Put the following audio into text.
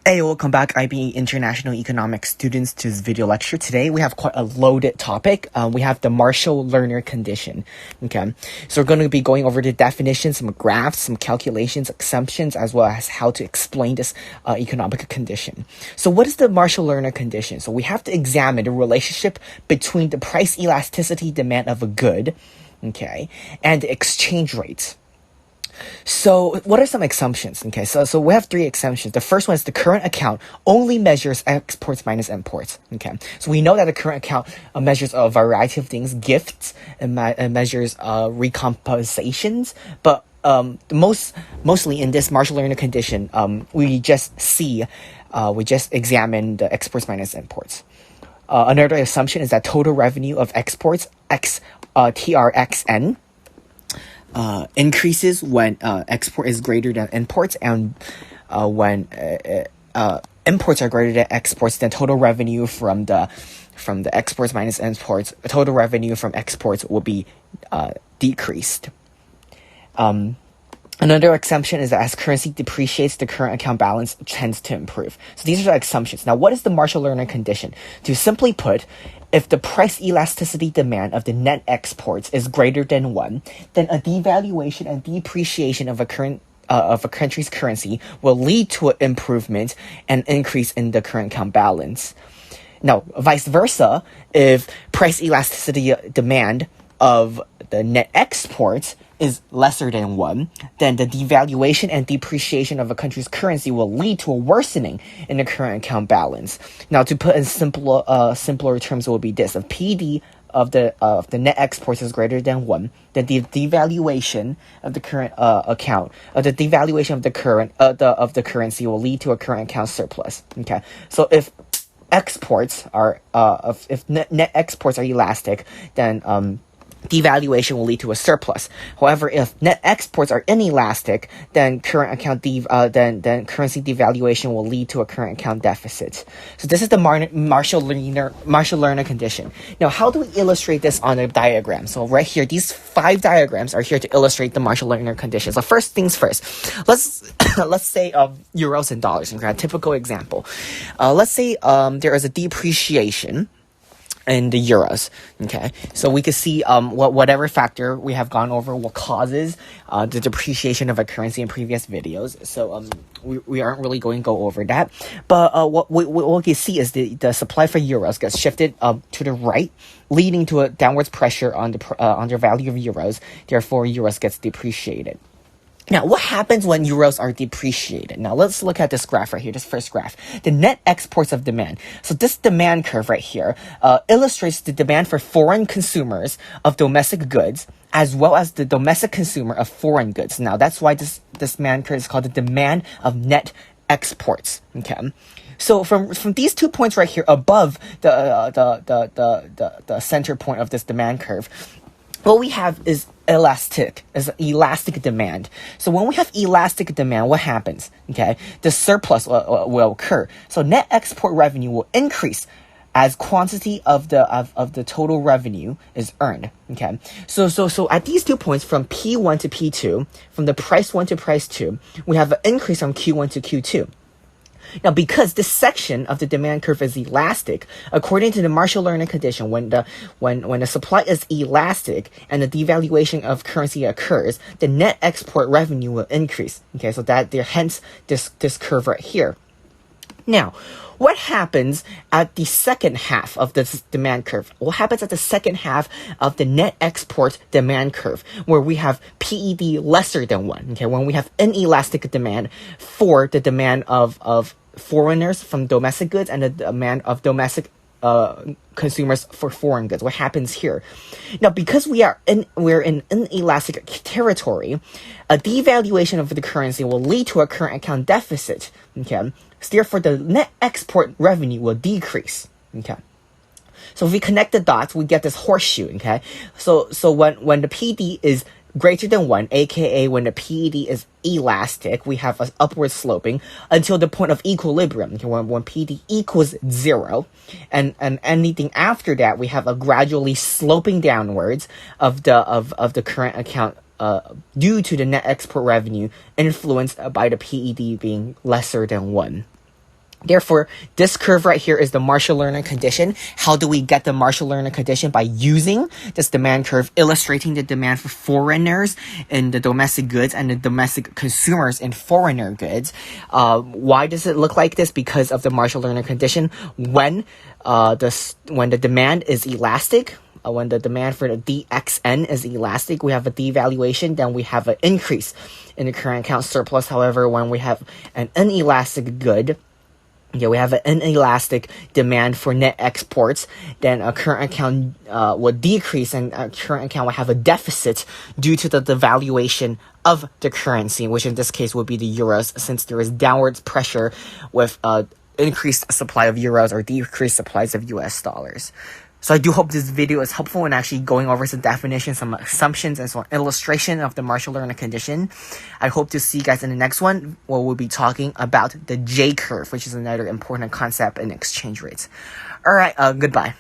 Hey, welcome back, IB International Economics students, to this video lecture. Today we have quite a loaded topic. We have the Marshall Lerner condition. Okay, so we're going to be going over the definitions, some graphs, some calculations, assumptions, as well as how to explain this economic condition. So what is the Marshall Lerner condition? So we have to examine the relationship between the price elasticity demand of a good, okay, and the exchange rates. So what are some assumptions? Okay, so we have three assumptions. The first one is the current account only measures exports minus imports. Okay, so we know that the current account measures a variety of things, gifts, and measures recompensations, but mostly in this Marshall Lerner condition, we just examine the exports minus imports. Another assumption is that total revenue of exports TRXN increases when export is greater than imports, and when imports are greater than exports, then total revenue from the exports minus imports, total revenue from exports will be decreased. Another assumption is that as currency depreciates, the current account balance tends to improve. So these are the assumptions. Now, what is the Marshall Lerner condition? To simply put, if the price elasticity demand of the net exports is greater than 1, then a devaluation and depreciation of a country's currency will lead to an improvement and increase in the current account balance. Now, vice versa, if price elasticity demand of the net exports is lesser than 1, then the devaluation and depreciation of a country's currency will lead to a worsening in the current account balance. Now, to put in simpler terms, it will be this: if PD of the net exports is greater than 1, then the devaluation of the current the devaluation of the current of the currency will lead to a current account surplus. Okay, so if exports are if net exports are elastic, then devaluation will lead to a surplus. However, if net exports are inelastic, then then currency devaluation will lead to a current account deficit. So this is the Marshall Lerner condition. Now, how do we illustrate this on a diagram? So right here, these 5 diagrams are here to illustrate the Marshall Lerner condition. So first things first, let's say euros and dollars. Okay, a typical example. Let's say there is a depreciation in the euros. Okay, so we can see whatever factor we have gone over what causes the depreciation of a currency in previous videos. So we aren't really going to go over that, but what we can see is the supply for euros gets shifted to the right, leading to a downwards pressure on the value of euros. Therefore, euros gets depreciated. Now, what happens when euros are depreciated? Now, let's look at this graph right here, this first graph. The net exports of demand. So this demand curve right here illustrates the demand for foreign consumers of domestic goods, as well as the domestic consumer of foreign goods. Now, that's why this demand curve is called the demand of net exports. Okay. So from these 2 points right here above the center point of this demand curve, what we have is elastic demand. So when we have elastic demand, what happens? Okay, the surplus will occur. So net export revenue will increase as quantity of the total revenue is earned. Okay, so at these 2 points, from P1 to P2, from the price 1 to price 2, we have an increase from Q1 to Q2. Now, because this section of the demand curve is elastic, according to the Marshall Lerner condition, when the supply is elastic and the devaluation of currency occurs, the net export revenue will increase. Okay, so hence this curve right here. Now, what happens at the second half of this demand curve? What happens at the second half of the net export demand curve, where we have PED lesser than 1? Okay, when we have inelastic demand for the demand of foreigners from domestic goods and the demand of domestic consumers for foreign goods. What happens here? Now, because we're in inelastic territory, a devaluation of the currency will lead to a current account deficit. Okay, so therefore the net export revenue will decrease. Okay, so if we connect the dots, we get this horseshoe. Okay, so when the PD is greater than 1, aka when the PED is elastic, we have an upward sloping until the point of equilibrium. Okay, when PED equals 0, and anything after that, we have a gradually sloping downwards of the current account due to the net export revenue influenced by the PED being lesser than 1. Therefore, this curve right here is the Marshall Lerner condition. How do we get the Marshall Lerner condition? By using this demand curve, illustrating the demand for foreigners in the domestic goods and the domestic consumers in foreigner goods. Why does it look like this? Because of the Marshall Lerner condition. When the demand is elastic, when the demand for the DXN is elastic, we have a devaluation, then we have an increase in the current account surplus. However, when we have an inelastic good, we have an inelastic demand for net exports, then a current account will decrease, and a current account will have a deficit due to the devaluation of the currency, which in this case would be the euros, since there is downwards pressure with increased supply of euros or decreased supplies of US dollars. So I do hope this video is helpful in actually going over some definitions, some assumptions, and some illustration of the Marshall Lerner condition. I hope to see you guys in the next one, where we'll be talking about the J curve, which is another important concept in exchange rates. All right, goodbye.